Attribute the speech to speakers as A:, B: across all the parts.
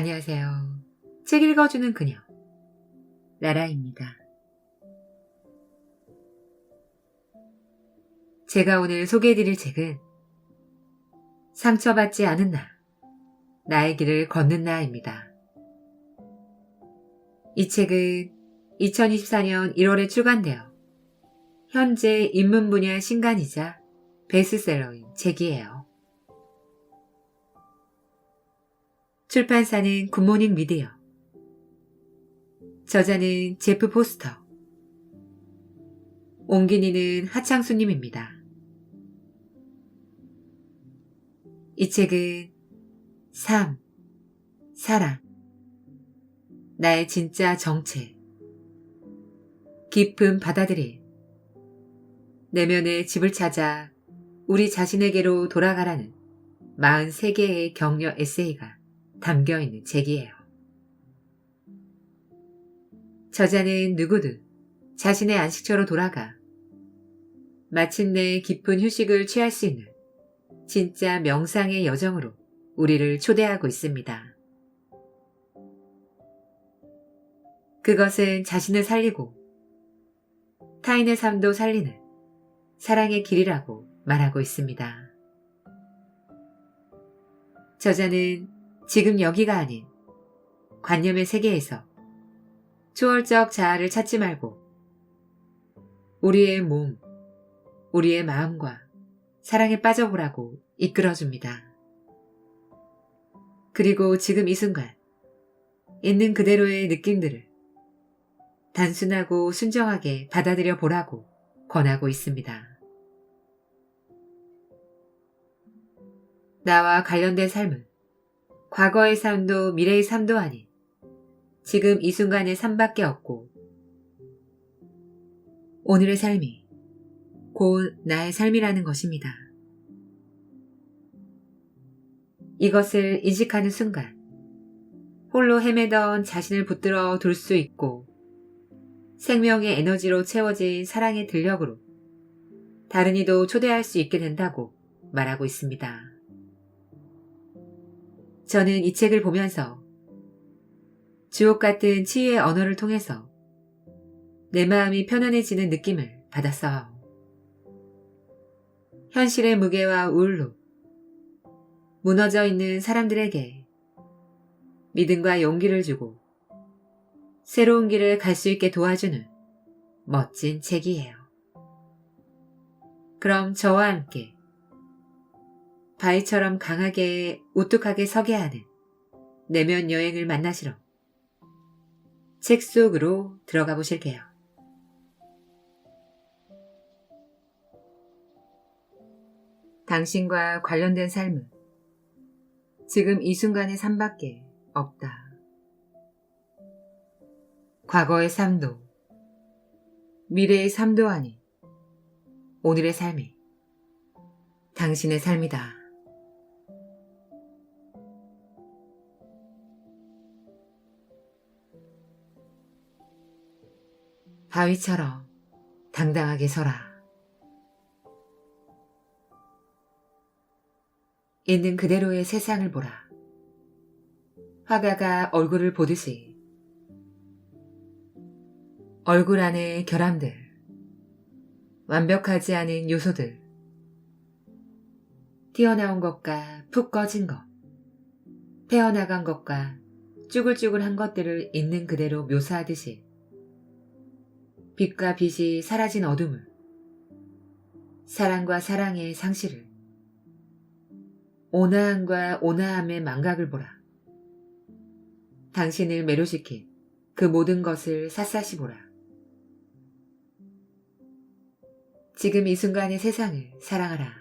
A: 안녕하세요. 책 읽어주는 그녀, 라라입니다. 제가 오늘 소개해드릴 책은 상처받지 않은 나, 나의 길을 걷는 나입니다. 이 책은 2024년 1월에 출간되어 현재 입문 분야 신간이자 베스트셀러인 책이에요. 출판사는 굿모닝 미디어, 저자는 제프 포스터, 옹기니는 하창수님입니다. 이 책은 삶, 사랑, 나의 진짜 정체, 깊은 받아들임, 내면의 집을 찾아 우리 자신에게로 돌아가라는 43개의 격려 에세이가 담겨있는 책이에요. 저자는 누구든 자신의 안식처로 돌아가 마침내 깊은 휴식을 취할 수 있는 진짜 명상의 여정으로 우리를 초대하고 있습니다. 그것은 자신을 살리고 타인의 삶도 살리는 사랑의 길이라고 말하고 있습니다. 저자는 지금 여기가 아닌 관념의 세계에서 초월적 자아를 찾지 말고 우리의 몸, 우리의 마음과 사랑에 빠져보라고 이끌어줍니다. 그리고 지금 이 순간 있는 그대로의 느낌들을 단순하고 순정하게 받아들여 보라고 권하고 있습니다. 나와 관련된 삶은 과거의 삶도 미래의 삶도 아닌 지금 이 순간의 삶밖에 없고 오늘의 삶이 곧 나의 삶이라는 것입니다. 이것을 인식하는 순간 홀로 헤매던 자신을 붙들어 둘 수 있고 생명의 에너지로 채워진 사랑의 들녘으로 다른 이도 초대할 수 있게 된다고 말하고 있습니다. 저는 이 책을 보면서 주옥 같은 치유의 언어를 통해서 내 마음이 편안해지는 느낌을 받았어요. 현실의 무게와 우울로 무너져 있는 사람들에게 믿음과 용기를 주고 새로운 길을 갈 수 있게 도와주는 멋진 책이에요. 그럼 저와 함께 바위처럼 강하게 우뚝하게 서게 하는 내면 여행을 만나시러 책 속으로 들어가 보실게요. 당신과 관련된 삶은 지금 이 순간의 삶밖에 없다. 과거의 삶도 미래의 삶도 아닌 오늘의 삶이 당신의 삶이다. 바위처럼 당당하게 서라. 있는 그대로의 세상을 보라. 화가가 얼굴을 보듯이 얼굴 안의 결함들, 완벽하지 않은 요소들, 튀어나온 것과 푹 꺼진 것, 태어나간 것과 쭈글쭈글한 것들을 있는 그대로 묘사하듯이 빛과 빛이 사라진 어둠을, 사랑과 사랑의 상실을, 온화함과 온화함의 망각을 보라. 당신을 매료시킨 그 모든 것을 샅샅이 보라. 지금 이 순간의 세상을 사랑하라.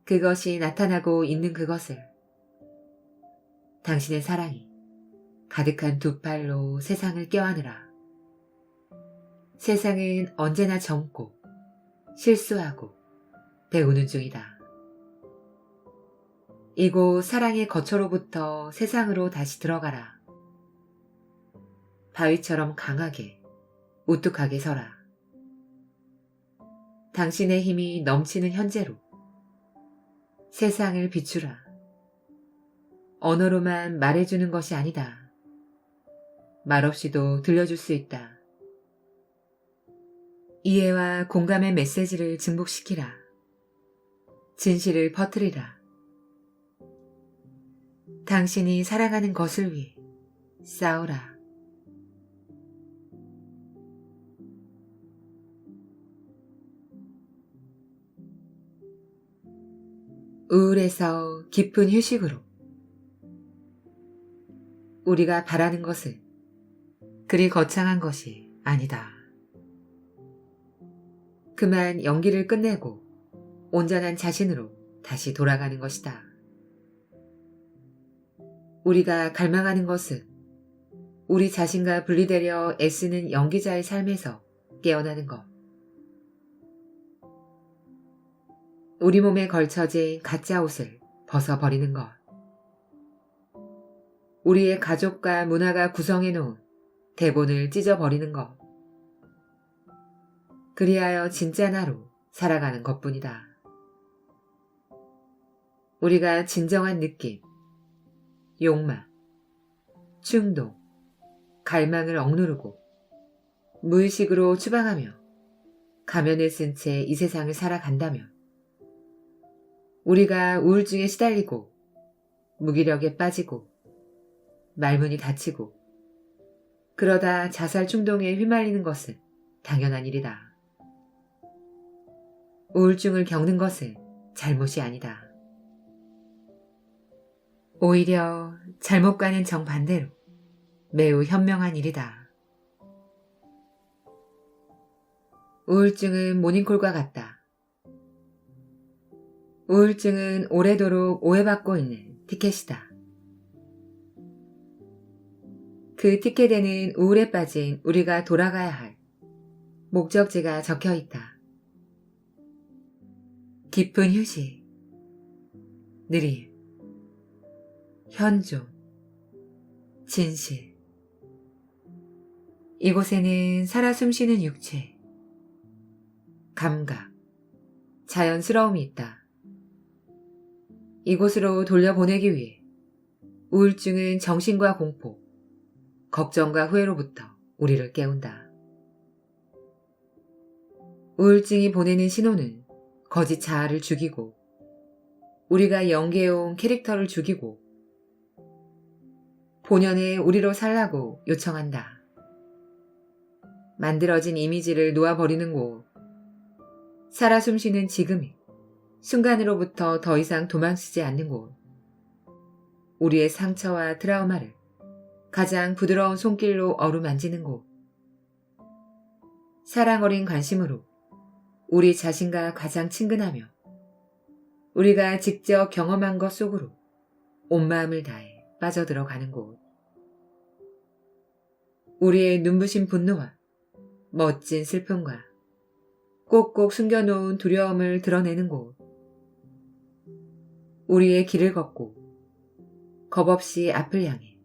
A: 그것이 나타나고 있는 그것을 당신의 사랑이 가득한 두 팔로 세상을 껴안으라. 세상은 언제나 젊고 실수하고 배우는 중이다. 이곳 사랑의 거처로부터 세상으로 다시 들어가라. 바위처럼 강하게 우뚝하게 서라. 당신의 힘이 넘치는 현재로 세상을 비추라. 언어로만 말해주는 것이 아니다. 말없이도 들려줄 수 있다. 이해와 공감의 메시지를 증폭시키라. 진실을 퍼뜨리라. 당신이 사랑하는 것을 위해 싸우라. 우울에서 깊은 휴식으로 우리가 바라는 것은 그리 거창한 것이 아니다. 그만 연기를 끝내고 온전한 자신으로 다시 돌아가는 것이다. 우리가 갈망하는 것은 우리 자신과 분리되려 애쓰는 연기자의 삶에서 깨어나는 것. 우리 몸에 걸쳐진 가짜 옷을 벗어버리는 것. 우리의 가족과 문화가 구성해놓은 대본을 찢어버리는 것. 그리하여 진짜 나로 살아가는 것뿐이다. 우리가 진정한 느낌, 욕망, 충동, 갈망을 억누르고 무의식으로 추방하며 가면을 쓴 채 이 세상을 살아간다면 우리가 우울증에 시달리고 무기력에 빠지고 말문이 닫히고 그러다 자살 충동에 휘말리는 것은 당연한 일이다. 우울증을 겪는 것은 잘못이 아니다. 오히려 잘못과는 정반대로 매우 현명한 일이다. 우울증은 모닝콜과 같다. 우울증은 오래도록 오해받고 있는 티켓이다. 그 티켓에는 우울에 빠진 우리가 돌아가야 할 목적지가 적혀 있다. 깊은 휴식, 느림, 현존, 진실. 이곳에는 살아 숨쉬는 육체, 감각, 자연스러움이 있다. 이곳으로 돌려보내기 위해 우울증은 정신과 공포, 걱정과 후회로부터 우리를 깨운다. 우울증이 보내는 신호는 거짓 자아를 죽이고 우리가 연기해온 캐릭터를 죽이고 본연의 우리로 살라고 요청한다. 만들어진 이미지를 놓아버리는 곳, 살아 숨쉬는 지금이 순간으로부터 더 이상 도망치지 않는 곳, 우리의 상처와 트라우마를 가장 부드러운 손길로 어루만지는 곳, 사랑 어린 관심으로 우리 자신과 가장 친근하며 우리가 직접 경험한 것 속으로 온 마음을 다해 빠져들어가는 곳, 우리의 눈부신 분노와 멋진 슬픔과 꼭꼭 숨겨놓은 두려움을 드러내는 곳, 우리의 길을 걷고 겁없이 앞을 향해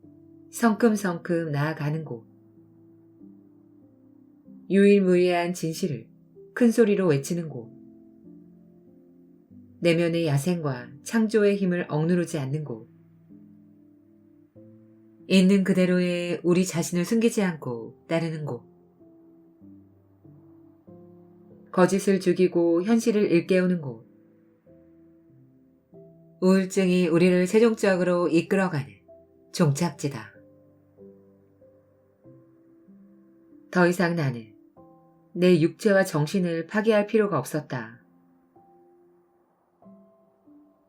A: 성큼성큼 나아가는 곳, 유일무이한 진실을 큰 소리로 외치는 곳, 내면의 야생과 창조의 힘을 억누르지 않는 곳, 있는 그대로의 우리 자신을 숨기지 않고 따르는 곳, 거짓을 죽이고 현실을 일깨우는 곳, 우울증이 우리를 최종적으로 이끌어가는 종착지다. 더 이상 나는 내 육체와 정신을 파괴할 필요가 없었다.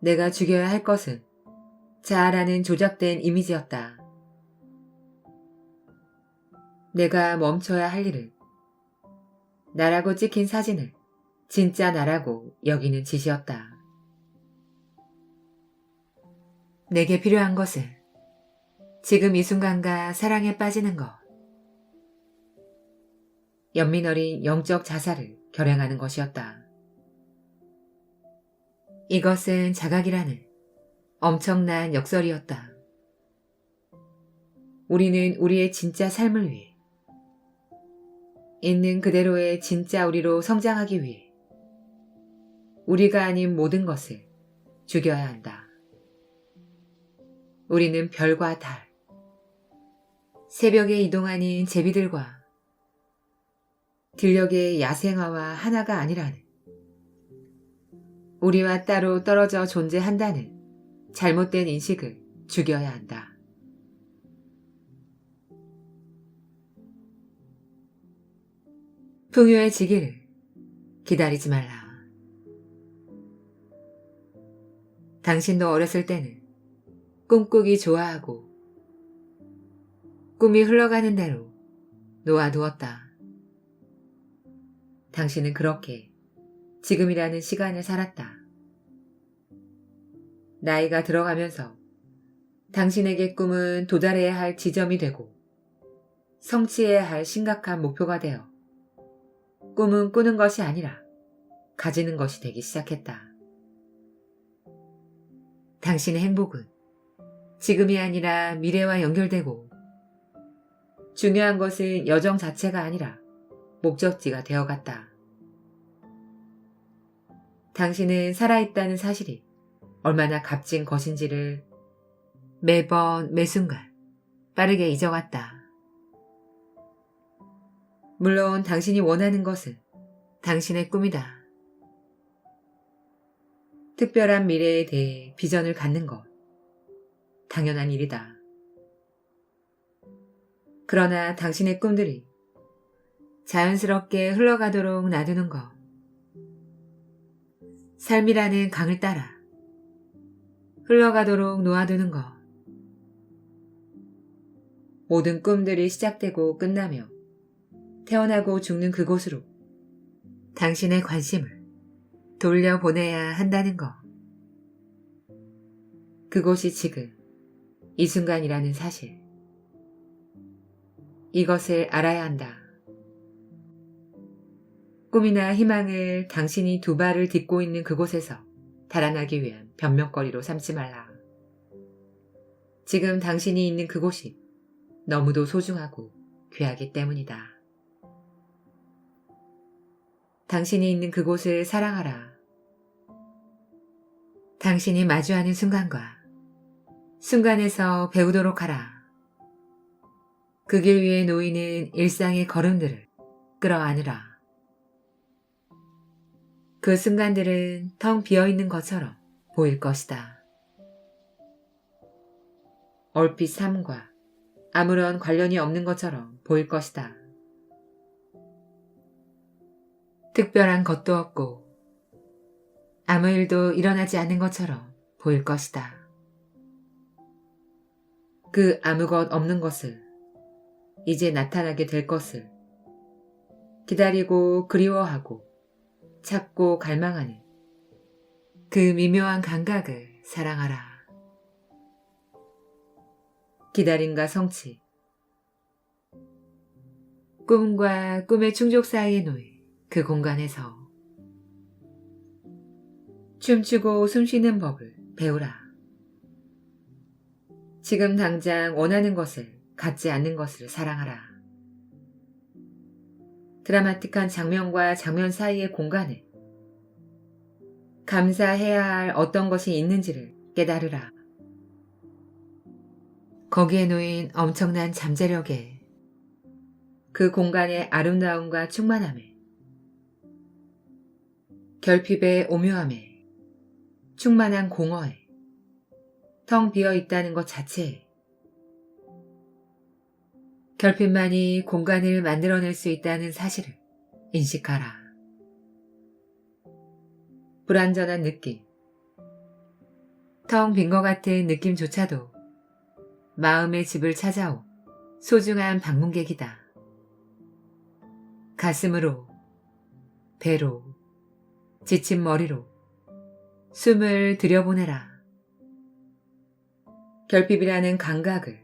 A: 내가 죽여야 할 것은 자아라는 조작된 이미지였다. 내가 멈춰야 할 일은 나라고 찍힌 사진을 진짜 나라고 여기는 짓이었다. 내게 필요한 것은 지금 이 순간과 사랑에 빠지는 것, 연민 어린 영적 자살을 결행하는 것이었다. 이것은 자각이라는 엄청난 역설이었다. 우리는 우리의 진짜 삶을 위해, 있는 그대로의 진짜 우리로 성장하기 위해 우리가 아닌 모든 것을 죽여야 한다. 우리는 별과 달, 새벽에 이동하는 제비들과 들녘의 야생화와 하나가 아니라는, 우리와 따로 떨어져 존재한다는 잘못된 인식을 죽여야 한다. 풍요해지기를 기다리지 말라. 당신도 어렸을 때는 꿈꾸기 좋아하고 꿈이 흘러가는 대로 놓아두었다. 당신은 그렇게 지금이라는 시간을 살았다. 나이가 들어가면서 당신에게 꿈은 도달해야 할 지점이 되고 성취해야 할 심각한 목표가 되어 꿈은 꾸는 것이 아니라 가지는 것이 되기 시작했다. 당신의 행복은 지금이 아니라 미래와 연결되고 중요한 것은 여정 자체가 아니라 목적지가 되어갔다. 당신은 살아있다는 사실이 얼마나 값진 것인지를 매번 매순간 빠르게 잊어갔다. 물론 당신이 원하는 것은 당신의 꿈이다. 특별한 미래에 대해 비전을 갖는 것, 당연한 일이다. 그러나 당신의 꿈들이 자연스럽게 흘러가도록 놔두는 것, 삶이라는 강을 따라 흘러가도록 놓아두는 것, 모든 꿈들이 시작되고 끝나며 태어나고 죽는 그곳으로 당신의 관심을 돌려보내야 한다는 것. 그곳이 지금 이 순간이라는 사실. 이것을 알아야 한다. 꿈이나 희망을 당신이 두 발을 딛고 있는 그곳에서 달아나기 위한 변명거리로 삼지 말라. 지금 당신이 있는 그곳이 너무도 소중하고 귀하기 때문이다. 당신이 있는 그곳을 사랑하라. 당신이 마주하는 순간과 순간에서 배우도록 하라. 그 길 위에 놓이는 일상의 걸음들을 끌어안으라. 그 순간들은 텅 비어있는 것처럼 보일 것이다. 얼핏 삶과 아무런 관련이 없는 것처럼 보일 것이다. 특별한 것도 없고 아무 일도 일어나지 않는 것처럼 보일 것이다. 그 아무것 없는 것을, 이제 나타나게 될 것을 기다리고 그리워하고 찾고 갈망하는 그 미묘한 감각을 사랑하라. 기다림과 성취, 꿈과 꿈의 충족 사이에 놓인 그 공간에서 춤추고 숨쉬는 법을 배우라. 지금 당장 원하는 것을 갖지 않는 것을 사랑하라. 드라마틱한 장면과 장면 사이의 공간에 감사해야 할 어떤 것이 있는지를 깨달으라. 거기에 놓인 엄청난 잠재력에, 그 공간의 아름다움과 충만함에, 결핍의 오묘함에, 충만한 공허에, 텅 비어 있다는 것 자체에, 결핍만이 공간을 만들어낼 수 있다는 사실을 인식하라. 불완전한 느낌, 텅 빈 것 같은 느낌조차도 마음의 집을 찾아온 소중한 방문객이다. 가슴으로, 배로, 지친 머리로 숨을 들여보내라. 결핍이라는 감각을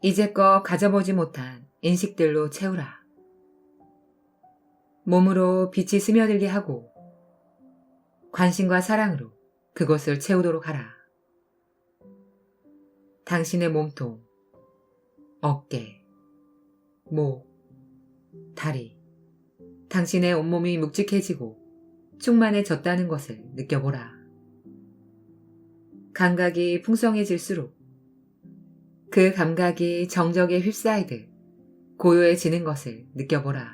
A: 이제껏 가져보지 못한 인식들로 채우라. 몸으로 빛이 스며들게 하고 관심과 사랑으로 그것을 채우도록 하라. 당신의 몸통, 어깨, 목, 다리, 당신의 온몸이 묵직해지고 충만해졌다는 것을 느껴보라. 감각이 풍성해질수록 그 감각이 정적에 휩싸이듯 고요해지는 것을 느껴보라.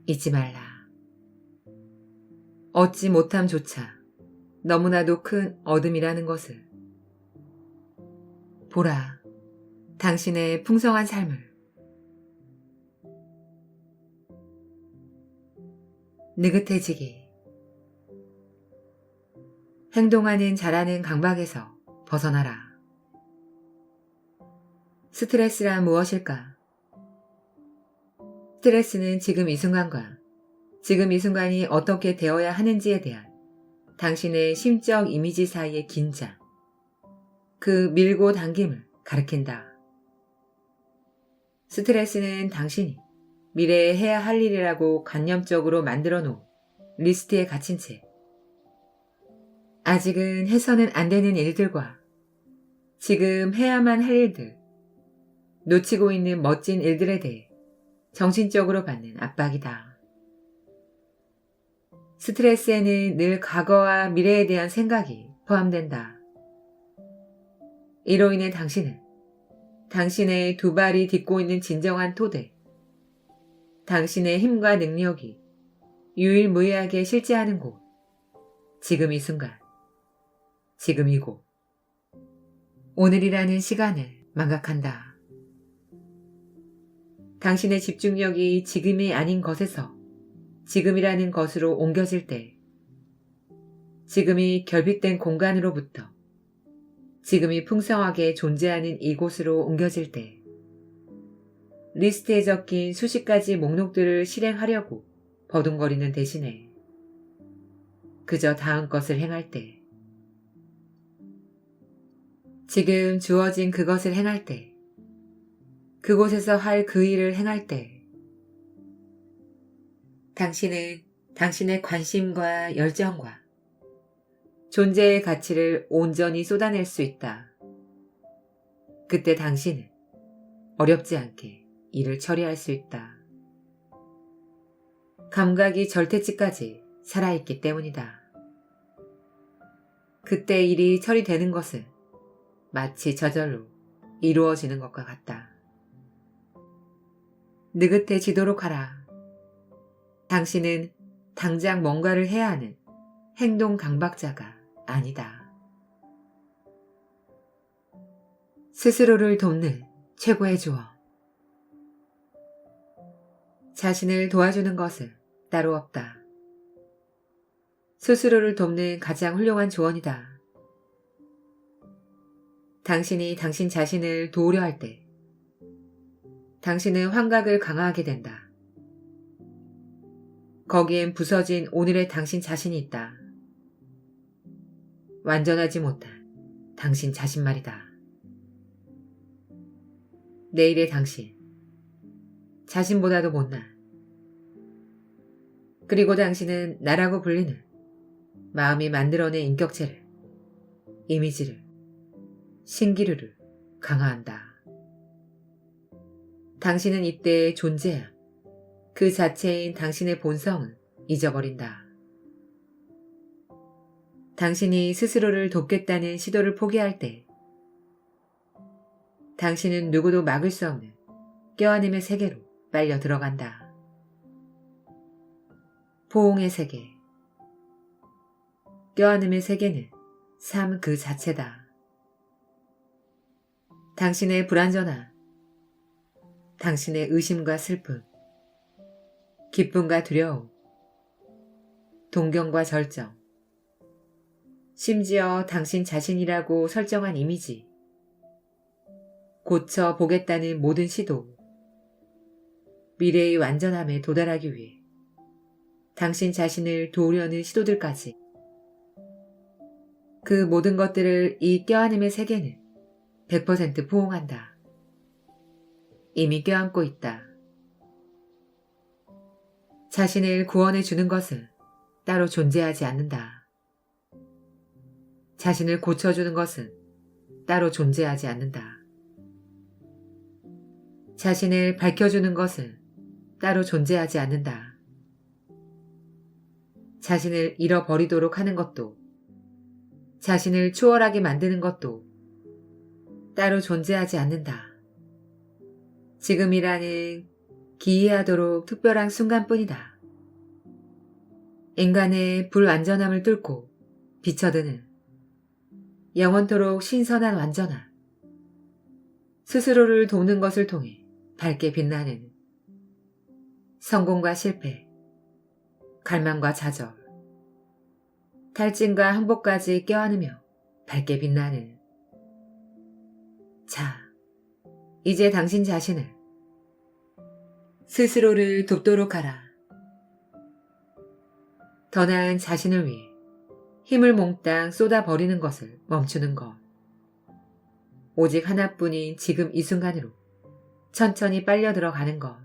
A: 잊지 말라. 얻지 못함조차 너무나도 큰 얻음이라는 것을. 보라, 당신의 풍성한 삶을. 느긋해지기. 행동하는 자라는 강박에서 벗어나라. 스트레스란 무엇일까? 스트레스는 지금 이 순간과 지금 이 순간이 어떻게 되어야 하는지에 대한 당신의 심적 이미지 사이의 긴장, 그 밀고 당김을 가리킨다. 스트레스는 당신이 미래에 해야 할 일이라고 관념적으로 만들어 놓은 리스트에 갇힌 채 아직은 해서는 안 되는 일들과 지금 해야만 할 일들, 놓치고 있는 멋진 일들에 대해 정신적으로 받는 압박이다. 스트레스에는 늘 과거와 미래에 대한 생각이 포함된다. 이로 인해 당신은 당신의 두 발이 딛고 있는 진정한 토대, 당신의 힘과 능력이 유일무이하게 실제하는 곳, 지금 이 순간, 지금 이곳, 오늘이라는 시간을 망각한다. 당신의 집중력이 지금이 아닌 것에서 지금이라는 것으로 옮겨질 때, 지금이 결핍된 공간으로부터 지금이 풍성하게 존재하는 이곳으로 옮겨질 때, 리스트에 적힌 수십 가지 목록들을 실행하려고 버둥거리는 대신에 그저 다음 것을 행할 때, 지금 주어진 그것을 행할 때, 그곳에서 할 그 일을 행할 때, 당신은 당신의 관심과 열정과 존재의 가치를 온전히 쏟아낼 수 있다. 그때 당신은 어렵지 않게 일을 처리할 수 있다. 감각이 절대치까지 살아있기 때문이다. 그때 일이 처리되는 것은 마치 저절로 이루어지는 것과 같다. 느긋해지도록 하라. 당신은 당장 뭔가를 해야 하는 행동 강박자가 아니다. 스스로를 돕는 최고의 조언. 자신을 도와주는 것은 따로 없다. 스스로를 돕는 가장 훌륭한 조언이다. 당신이 당신 자신을 도우려 할 때, 당신은 환각을 강화하게 된다. 거기엔 부서진 오늘의 당신 자신이 있다. 완전하지 못한 당신 자신 말이다. 내일의 당신, 자신보다도 못난, 그리고 당신은 나라고 불리는 마음이 만들어낸 인격체를, 이미지를, 신기루를 강화한다. 당신은 이때의 존재함, 그 자체인 당신의 본성을 잊어버린다. 당신이 스스로를 돕겠다는 시도를 포기할 때, 당신은 누구도 막을 수 없는 껴안음의 세계로 빨려 들어간다. 포옹의 세계. 껴안음의 세계는 삶 그 자체다. 당신의 불완전함, 당신의 의심과 슬픔, 기쁨과 두려움, 동경과 절정, 심지어 당신 자신이라고 설정한 이미지, 고쳐보겠다는 모든 시도, 미래의 완전함에 도달하기 위해 당신 자신을 도우려는 시도들까지, 그 모든 것들을 이 껴안음의 세계는 100% 포옹한다. 이미 껴안고 있다. 자신을 구원해 주는 것은 따로 존재하지 않는다. 자신을 고쳐주는 것은 따로 존재하지 않는다. 자신을 밝혀주는 것은 따로 존재하지 않는다. 자신을 잃어버리도록 하는 것도 자신을 추월하게 만드는 것도 따로 존재하지 않는다. 지금이라는 기이하도록 특별한 순간뿐이다. 인간의 불완전함을 뚫고 비쳐드는 영원토록 신선한 완전함. 스스로를 돕는 것을 통해 밝게 빛나는 성공과 실패, 갈망과 좌절, 탈진과 항복까지 껴안으며 밝게 빛나는 자, 이제 당신 자신을 스스로를 돕도록 하라. 더 나은 자신을 위해 힘을 몽땅 쏟아버리는 것을 멈추는 것. 오직 하나뿐인 지금 이 순간으로 천천히 빨려 들어가는 것.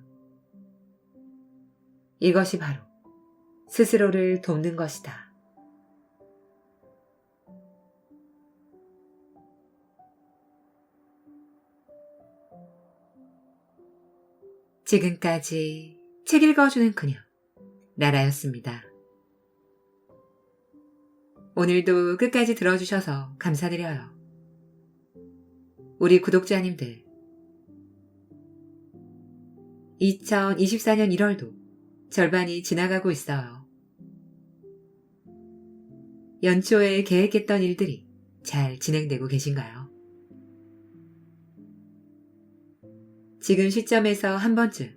A: 이것이 바로 스스로를 돕는 것이다. 지금까지 책 읽어주는 그녀, 나라였습니다. 오늘도 끝까지 들어주셔서 감사드려요. 우리 구독자님들, 2024년 1월도 절반이 지나가고 있어요. 연초에 계획했던 일들이 잘 진행되고 계신가요? 지금 시점에서 한 번쯤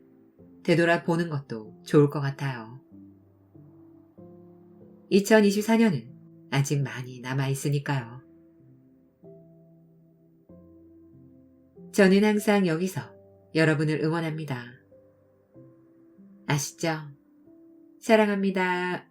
A: 되돌아보는 것도 좋을 것 같아요. 2024년은 아직 많이 남아있으니까요. 저는 항상 여기서 여러분을 응원합니다. 아시죠? 사랑합니다.